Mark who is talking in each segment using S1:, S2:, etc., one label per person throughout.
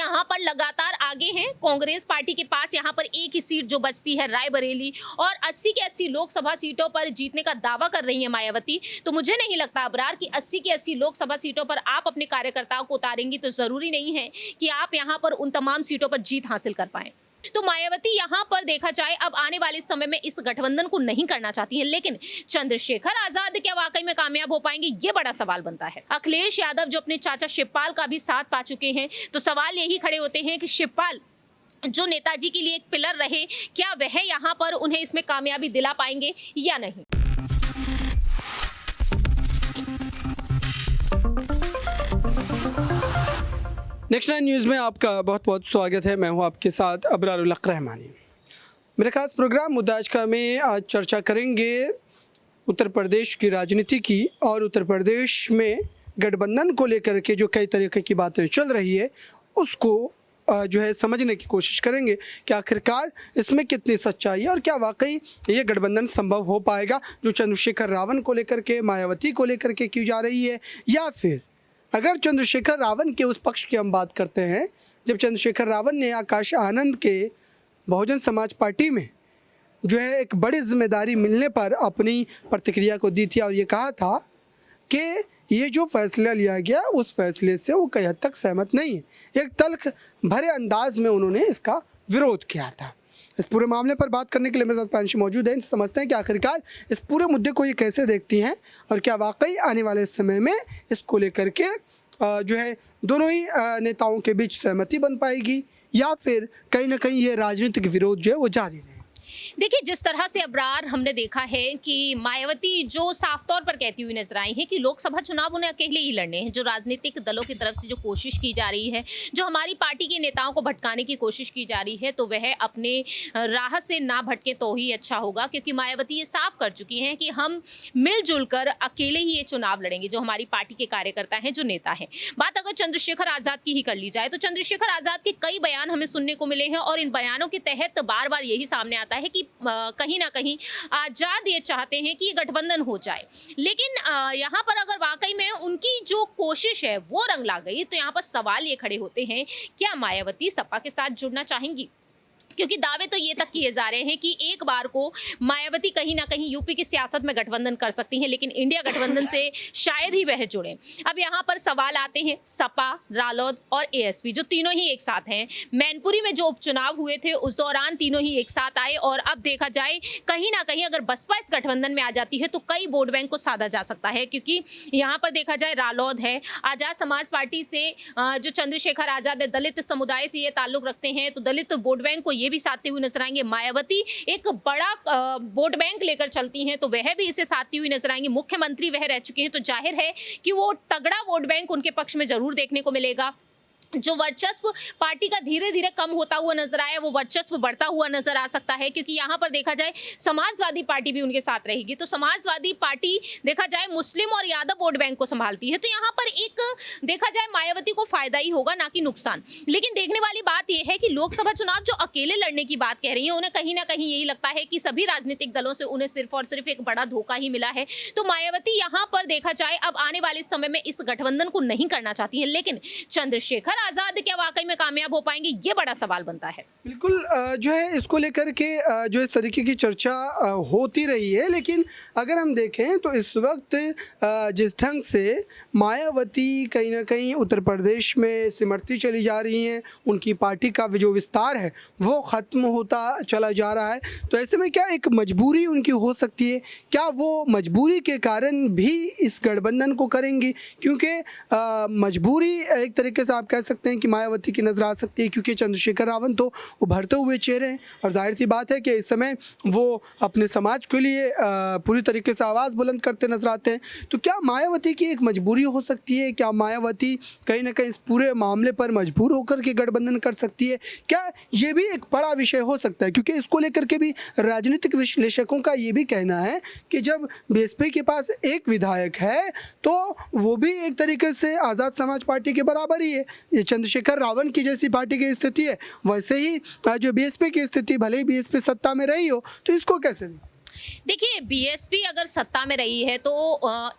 S1: यहाँ पर लगातार आगे हैं। कांग्रेस पार्टी के पास यहाँ पर एक ही सीट जो बचती है रायबरेली, और 80 के 80 लोकसभा सीटों पर जीतने का दावा कर रही है मायावती। तो मुझे नहीं लगता अबरार कि 80 के 80 लोकसभा सीटों पर आप अपने कार्यकर्ताओं को उतारेंगी तो जरूरी नहीं है कि आप यहाँ पर उन तमाम सीटों पर जीत हासिल कर पाए। तो मायावती यहाँ पर देखा जाए अब आने वाले समय में इस गठबंधन को नहीं करना चाहती है, लेकिन चंद्रशेखर आजाद क्या वाकई में कामयाब हो पाएंगे, ये बड़ा सवाल बनता है। अखिलेश यादव जो अपने चाचा शिवपाल का भी साथ पा चुके हैं, तो सवाल यही खड़े होते हैं कि शिवपाल जो नेताजी के लिए एक पिलर रहे, क्या वह यहाँ पर उन्हें इसमें कामयाबी दिला पाएंगे या नहीं।
S2: नेक्स्ट 9 न्यूज़ में आपका बहुत बहुत स्वागत है। मैं हूं आपके साथ अबरारुल हक रहमानी। मेरे खास प्रोग्राम मुद्दा आज का में आज चर्चा करेंगे उत्तर प्रदेश की राजनीति की, और उत्तर प्रदेश में गठबंधन को लेकर के जो कई तरीके की बातें चल रही है उसको जो है समझने की कोशिश करेंगे कि आखिरकार इसमें कितनी सच्चाई है और क्या वाकई ये गठबंधन संभव हो पाएगा जो चंद्रशेखर रावण को लेकर के, मायावती को लेकर के की जा रही है, या फिर अगर चंद्रशेखर रावण के उस पक्ष की हम बात करते हैं जब चंद्रशेखर रावण ने आकाश आनंद के बहुजन समाज पार्टी में जो है एक बड़ी जिम्मेदारी मिलने पर अपनी प्रतिक्रिया को दी थी और ये कहा था कि ये जो फैसला लिया गया उस फैसले से वो कई हद तक सहमत नहीं है। एक तल्ख भरे अंदाज में उन्होंने इसका विरोध किया था। इस पूरे मामले पर बात करने के लिए मेरे साथ प्रांशी मौजूद हैं। समझते हैं कि आखिरकार इस पूरे मुद्दे को ये कैसे देखती हैं और क्या वाकई आने वाले समय में इसको लेकर के जो है दोनों ही नेताओं के बीच सहमति बन पाएगी, या फिर कहीं ना कहीं ये राजनीतिक विरोध जो है वो जारी रहे।
S1: देखिए, जिस तरह से अबरार हमने देखा है कि मायावती जो साफ तौर पर कहती हुई नजर आई है कि लोकसभा चुनाव उन्हें अकेले ही लड़ने हैं, जो राजनीतिक दलों की तरफ से जो कोशिश की जा रही है, जो हमारी पार्टी के नेताओं को भटकाने की कोशिश की जा रही है, तो वह अपने राह से ना भटके तो ही अच्छा होगा, क्योंकि मायावती ये साफ कर चुकी हैं कि हम मिलजुल कर अकेले ही ये चुनाव लड़ेंगे, जो हमारी पार्टी के कार्यकर्ता हैं, जो नेता हैं। बात अगर चंद्रशेखर आजाद की ही कर ली जाए तो चंद्रशेखर आजाद के कई बयान हमें सुनने को मिले हैं, और इन बयानों के तहत बार बार यही सामने आता है कि कहीं ना कहीं आजाद ये चाहते हैं कि ये गठबंधन हो जाए। लेकिन यहाँ पर अगर वाकई में उनकी जो कोशिश है वो रंग ला गई तो यहाँ पर सवाल ये खड़े होते हैं, क्या मायावती सपा के साथ जुड़ना चाहेंगी? क्योंकि दावे तो ये तक किए जा रहे हैं कि एक बार को मायावती कहीं ना कहीं यूपी की सियासत में गठबंधन कर सकती हैं, लेकिन इंडिया गठबंधन से शायद ही वह जुड़े। अब यहाँ पर सवाल आते हैं सपा, रालोद और एएसपी जो तीनों ही एक साथ हैं। मैनपुरी में जो उपचुनाव हुए थे उस दौरान तीनों ही एक साथ आए, और अब देखा जाए कहीं ना कहीं अगर बसपा इस गठबंधन में आ जाती है तो कई वोट बैंक को साधा जा सकता है, क्योंकि यहाँ पर देखा जाए रालोद है, आजाद समाज पार्टी से जो चंद्रशेखर आजाद है, दलित समुदाय से ये ताल्लुक रखते हैं, तो दलित वोट बैंक को ये भी साधते हुए नजर आएंगे। मायावती एक बड़ा वोट बैंक लेकर चलती हैं तो वह भी इसे साधती हुई नजर आएंगी। मुख्यमंत्री वह रह चुके हैं, तो जाहिर है कि वो तगड़ा वोट बैंक उनके पक्ष में जरूर देखने को मिलेगा। जो वर्चस्व पार्टी का धीरे धीरे कम होता हुआ नजर आया वो वर्चस्व बढ़ता हुआ नजर आ सकता है, क्योंकि यहाँ पर देखा जाए समाजवादी पार्टी भी उनके साथ रहेगी। तो समाजवादी पार्टी देखा जाए मुस्लिम और यादव वोट बैंक को संभालती है, तो यहाँ पर एक देखा जाए मायावती को फायदा ही होगा, ना कि नुकसान। लेकिन देखने वाली बात यह है कि लोकसभा चुनाव जो अकेले लड़ने की बात कह रही है, उन्हें कहीं ना कहीं यही लगता है कि सभी राजनीतिक दलों से उन्हें सिर्फ और सिर्फ एक बड़ा धोखा ही मिला है। तो मायावती यहाँ पर देखा जाए अब आने वाले समय में इस गठबंधन को नहीं करना चाहती है, लेकिन चंद्रशेखर आजाद क्या वाकई में कामयाब हो पाएंगे, ये बड़ा सवाल बनता है।
S2: बिल्कुल जो है इसको लेकर के जो इस तरीके की चर्चा होती रही है, लेकिन अगर हम देखें तो इस वक्त जिस ढंग से मायावती कहीं ना कहीं उत्तर प्रदेश में सिमटती चली जा रही हैं, उनकी पार्टी का जो विस्तार है वो ख़त्म होता चला जा रहा है, तो ऐसे में क्या एक मजबूरी उनकी हो सकती है? क्या वो मजबूरी के कारण भी इस गठबंधन को करेंगी? क्योंकि मजबूरी एक तरीके से आप कह सकते हैं कि मायावती की नज़र आ सकती है, क्योंकि चंद्रशेखर रावण तो उभरते हुए चेहरे हैं और जाहिर सी बात है कि इस समय वो अपने समाज के लिए पूरी तरीके से आवाज़ बुलंद करते नजर आते हैं। तो क्या मायावती की एक मजबूरी हो सकती है? क्या मायावती कहीं ना कहीं इस पूरे मामले पर मजबूर होकर के गठबंधन कर सकती है? क्या ये भी एक बड़ा विषय हो सकता है? क्योंकि इसको लेकर के भी राजनीतिक विश्लेषकों का ये भी कहना है कि जब बीएसपी के पास एक विधायक है तो वो भी एक तरीके से आज़ाद समाज पार्टी के बराबर ही है। ये चंद्रशेखर रावण की जैसी पार्टी की स्थिति है, वैसे ही जो बीएसपी की स्थिति, भले ही बीएसपी सत्ता में रही हो, तो इसको कैसे दें?
S1: देखिए, बीएसपी अगर सत्ता में रही है तो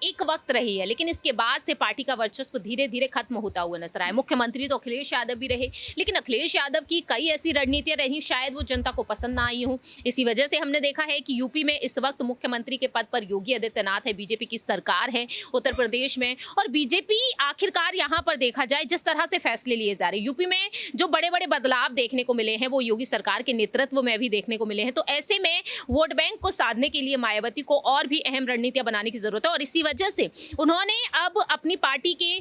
S1: एक वक्त रही है, लेकिन इसके बाद से पार्टी का वर्चस्व धीरे धीरे खत्म होता हुआ नजर आया। मुख्यमंत्री तो अखिलेश यादव भी रहे, लेकिन अखिलेश यादव की कई ऐसी रणनीतियां रही, शायद वो जनता को पसंद ना आई हो। इसी वजह से हमने देखा है कि यूपी में इस वक्त मुख्यमंत्री के पद पर योगी आदित्यनाथ है, बीजेपी की सरकार है उत्तर प्रदेश में। और बीजेपी आखिरकार यहाँ पर देखा जाए जिस तरह से फैसले लिए जा रहे हैं, यूपी में जो बड़े बड़े बदलाव देखने को मिले हैं वो योगी सरकार के नेतृत्व में भी देखने को मिले हैं। तो ऐसे में वोट बैंक को साधने के लिए मायावती को और भी अहम रणनीतियां बनाने की जरूरत है। और इसी वजह से उन्होंने अब अपनी पार्टी के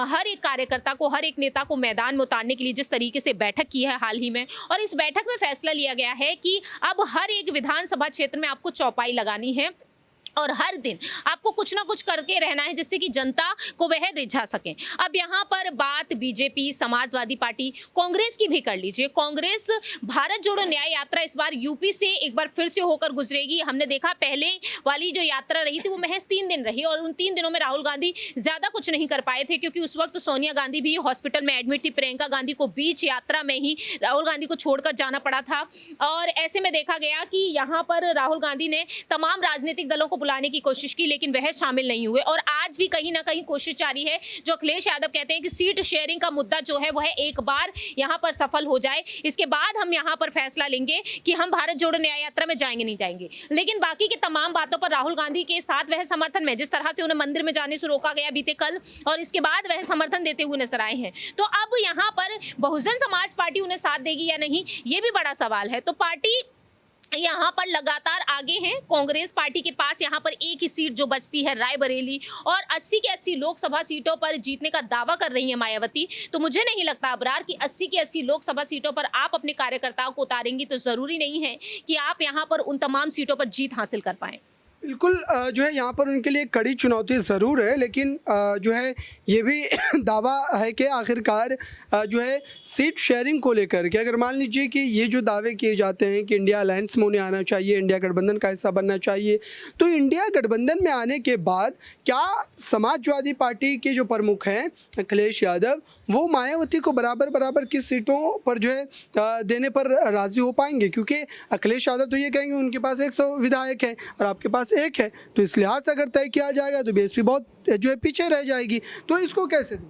S1: हर एक कार्यकर्ता को, हर एक नेता को मैदान में उतारने के लिए जिस तरीके से बैठक की है हाल ही में, और इस बैठक में फैसला लिया गया है कि अब हर एक विधानसभा क्षेत्र में आपको चौपाई लगानी है और हर दिन आपको कुछ ना कुछ करके रहना है जिससे कि जनता को वह रिझा सके। अब यहाँ पर बात बीजेपी, समाजवादी पार्टी, कांग्रेस की भी कर लीजिए। कांग्रेस भारत जोड़ो न्याय यात्रा इस बार यूपी से एक बार फिर से होकर गुजरेगी। हमने देखा पहले वाली जो यात्रा रही थी वो महज 3 दिन रही, और उन 3 दिनों में राहुल गांधी ज्यादा कुछ नहीं कर पाए थे, क्योंकि उस वक्त सोनिया गांधी भी हॉस्पिटल में एडमिट थी। प्रियंका गांधी को बीच यात्रा में ही राहुल गांधी को छोड़कर जाना पड़ा था। और ऐसे में देखा गया कि यहाँ पर राहुल गांधी ने तमाम राजनीतिक दलों को बुलाने की कोशिश की, लेकिन वह शामिल नहीं हुए। और आज भी कहीं ना कहीं कोशिश जारी है। जो अखिलेश यादव कहते हैं कि सीट शेयरिंग का मुद्दा जो है वह एक बार यहां पर सफल हो जाए, इसके बाद हम यहां पर फैसला लेंगे कि हम भारत जोड़ो न्याय यात्रा में जाएंगे नहीं जाएंगे। लेकिन बाकी की तमाम बातों पर राहुल गांधी के साथ वह समर्थन में, जिस तरह से उन्हें मंदिर में जाने से रोका गया बीते कल, और इसके बाद वह समर्थन देते हुए नजर आए हैं। तो अब यहां पर बहुजन समाज पार्टी उन्हें साथ देगी या नहीं, ये भी बड़ा सवाल है। तो पार्टी यहाँ पर लगातार आगे हैं। कांग्रेस पार्टी के पास यहाँ पर एक ही सीट जो बचती है रायबरेली, और 80 के 80 लोकसभा सीटों पर जीतने का दावा कर रही है मायावती। तो मुझे नहीं लगता अबरार कि 80 की 80 लोकसभा सीटों पर आप अपने कार्यकर्ताओं को उतारेंगी तो जरूरी नहीं है कि आप यहाँ पर उन तमाम सीटों पर जीत हासिल कर पाएं।
S2: बिल्कुल जो है यहाँ पर उनके लिए कड़ी चुनौती ज़रूर है, लेकिन जो है ये भी दावा है कि आखिरकार जो है सीट शेयरिंग को लेकर के, अगर मान लीजिए कि ये जो दावे किए जाते हैं कि इंडिया अलायंस में उन्हें आना चाहिए, इंडिया गठबंधन का हिस्सा बनना चाहिए, तो इंडिया गठबंधन में आने के बाद क्या समाजवादी पार्टी के जो प्रमुख हैं अखिलेश यादव, वो मायावती को बराबर की सीटों पर जो है देने पर राज़ी हो पाएंगे? क्योंकि अखिलेश यादव तो ये कहेंगे उनके पास 100 विधायक हैं और आपके पास एक है, तो इस लिहाज से अगर तय किया जाएगा तो बीएसपी बहुत जो है पीछे रह जाएगी। तो इसको कैसे दूं?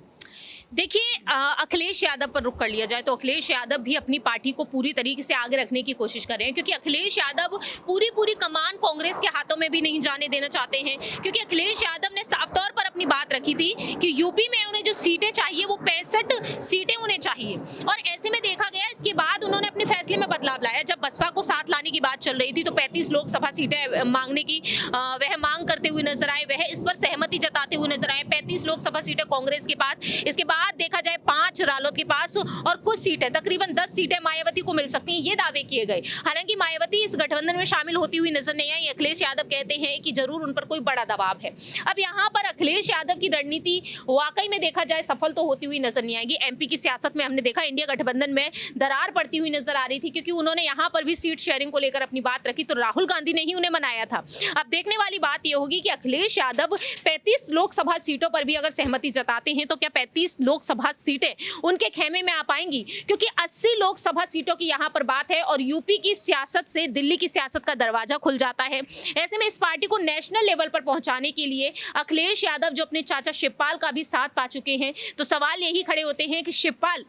S1: देखिए, अखिलेश यादव पर रुख कर लिया जाए तो अखिलेश यादव भी अपनी पार्टी को पूरी तरीके से आगे रखने की कोशिश कर रहे हैं, क्योंकि अखिलेश यादव पूरी कमान कांग्रेस के हाथों में भी नहीं जाने देना चाहते हैं। क्योंकि अखिलेश यादव ने साफ तौर पर अपनी बात रखी थी कि यूपी में उन्हें जो सीटें चाहिए वो 65 सीटें उन्हें चाहिए, और ऐसे में देखा गया इसके बाद उन्होंने अपने फैसले में बदलाव लाया। जब बसपा को साथ लाने की बात चल रही थी तो 35 लोकसभा सीटें मांगने की वह मांग करते हुए नजर आए, वह इस पर सहमति जताते हुए नजर आए। 35 लोकसभा सीटें कांग्रेस के पास, इसके बाद देखा जाए 5 रालोद के पास, और कुछ सीटें तकरीबन 10 सीटें मायावती को मिल सकती हैं, ये दावे किए गए। हालांकि मायावती इस गठबंधन में शामिल होती हुई नजर नहीं आई। अखिलेश यादव कहते हैं कि जरूर उन पर कोई बड़ा दबाव है। अब यहाँ पर अखिलेश यादव की रणनीति वाकई में देखा जाए सफल तो होती हुई नजर नहीं आएगी। एमपी की सियासत में हमने देखा इंडिया गठबंधन में दरार पड़ती हुई नजर आ रही थी, क्योंकि उन्होंने यहाँ पर भी सीट शेयरिंग को लेकर अपनी बात रखी, तो राहुल गांधी ने ही उन्हें मनाया था। अब देखने वाली बात यह होगी कि अखिलेश यादव 35 लोकसभा सीटों पर भी अगर सहमति जताते हैं तो क्या 35 लोकसभा सीटें उनके खेमे में आ पाएंगी? क्योंकि 80 लोकसभा सीटों की यहाँ पर बात है, और यूपी की सियासत से दिल्ली की सियासत का दरवाजा खुल जाता है। ऐसे में इस पार्टी को नेशनल लेवल पर पहुंचाने के लिए अखिलेश यादव जो अपने चाचा शिवपाल का भी साथ पा चुके हैं, तो सवाल यही खड़े होते हैं कि शिवपाल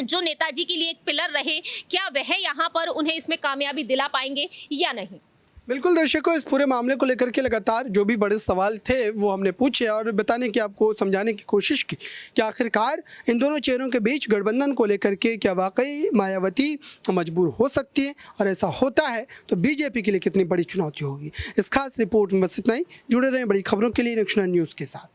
S1: जो नेताजी के लिए एक पिलर रहे, क्या वह यहाँ पर उन्हें इसमें कामयाबी दिला पाएंगे या नहीं?
S2: बिल्कुल दर्शकों, इस पूरे मामले को लेकर के लगातार जो भी बड़े सवाल थे वो हमने पूछे और बताने की, आपको समझाने की कोशिश की कि आखिरकार इन दोनों चेहरों के बीच गठबंधन को लेकर के क्या वाकई मायावती मजबूर हो सकती है, और ऐसा होता है तो बीजेपी के लिए कितनी बड़ी चुनौती होगी। इस खास रिपोर्ट में बस इतना ही। जुड़े रहें बड़ी खबरों के लिए नेक्स्ट न्यूज़ के साथ।